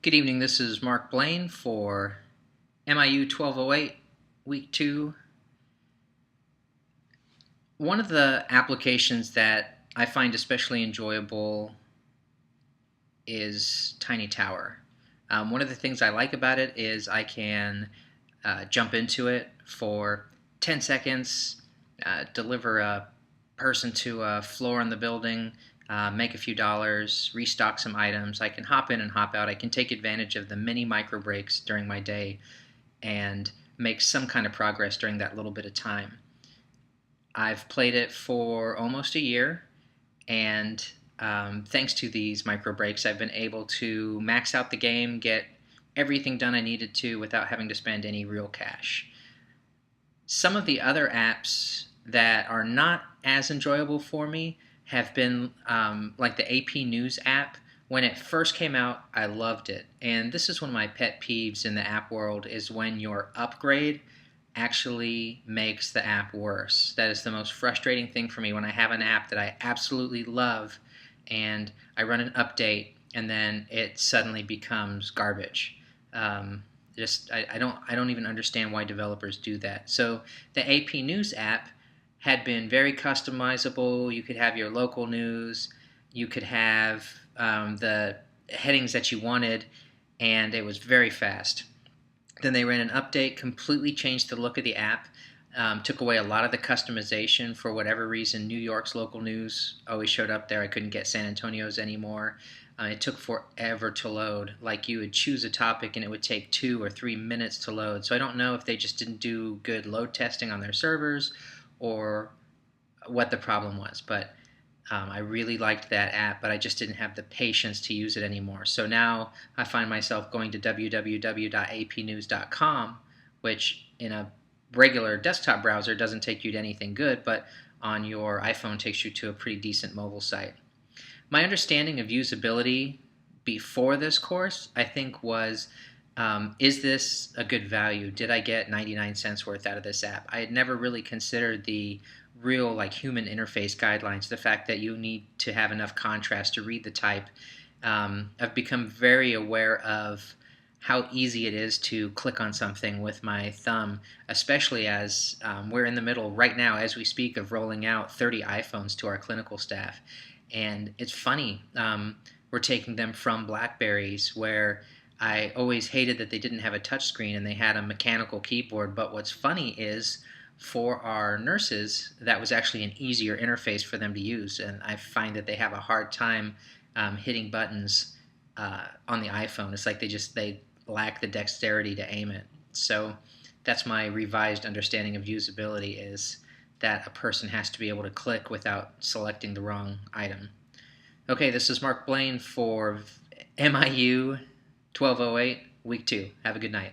Good evening, this is Mark Blaine for MIU 1208, Week 2. One of the applications that I find especially enjoyable is Tiny Tower. One of the things I like about it is I can jump into it for 10 seconds, deliver a person to a floor in the building, make a few dollars, restock some items. I can hop in and hop out. I can take advantage of the mini micro breaks during my day and make some kind of progress during that little bit of time. I've played it for almost a year, and thanks to these micro breaks, I've been able to max out the game, get everything done I needed to without having to spend any real cash. Some of the other apps that are not as enjoyable for me have been like the AP News app. When it first came out, I loved it. And this is one of my pet peeves in the app world is when your upgrade actually makes the app worse. That is the most frustrating thing for me when I have an app that I absolutely love and I run an update and then it suddenly becomes garbage. I don't even understand why developers do that. So the AP News app had been very customizable. You could have your local news, you could have the headings that you wanted, and it was very fast. Then they ran an update, completely changed the look of the app, took away a lot of the customization. For whatever reason, New York's local news always showed up there. I couldn't get San Antonio's anymore. It took forever to load. Like you would choose a topic and it would take 2 or 3 minutes to load. So I don't know if they just didn't do good load testing on their servers or what the problem was. But I really liked that app, but I just didn't have the patience to use it anymore. So now I find myself going to www.apnews.com, which in a regular desktop browser doesn't take you to anything good, but on your iPhone takes you to a pretty decent mobile site. My understanding of usability before this course, I think, was is this a good value? Did I get 99 cents worth out of this app? I had never really considered the real like human interface guidelines, the fact that you need to have enough contrast to read the type. I've become very aware of how easy it is to click on something with my thumb, especially as we're in the middle right now, as we speak, of rolling out 30 iPhones to our clinical staff. And it's funny, we're taking them from Blackberries, where I always hated that they didn't have a touchscreen and they had a mechanical keyboard. But what's funny is for our nurses, that was actually an easier interface for them to use. And I find that they have a hard time hitting buttons on the iPhone. It's like they lack the dexterity to aim it. So that's my revised understanding of usability, is that a person has to be able to click without selecting the wrong item. Okay, this is Mark Blaine for MIU 1208, Week 2. Have a good night.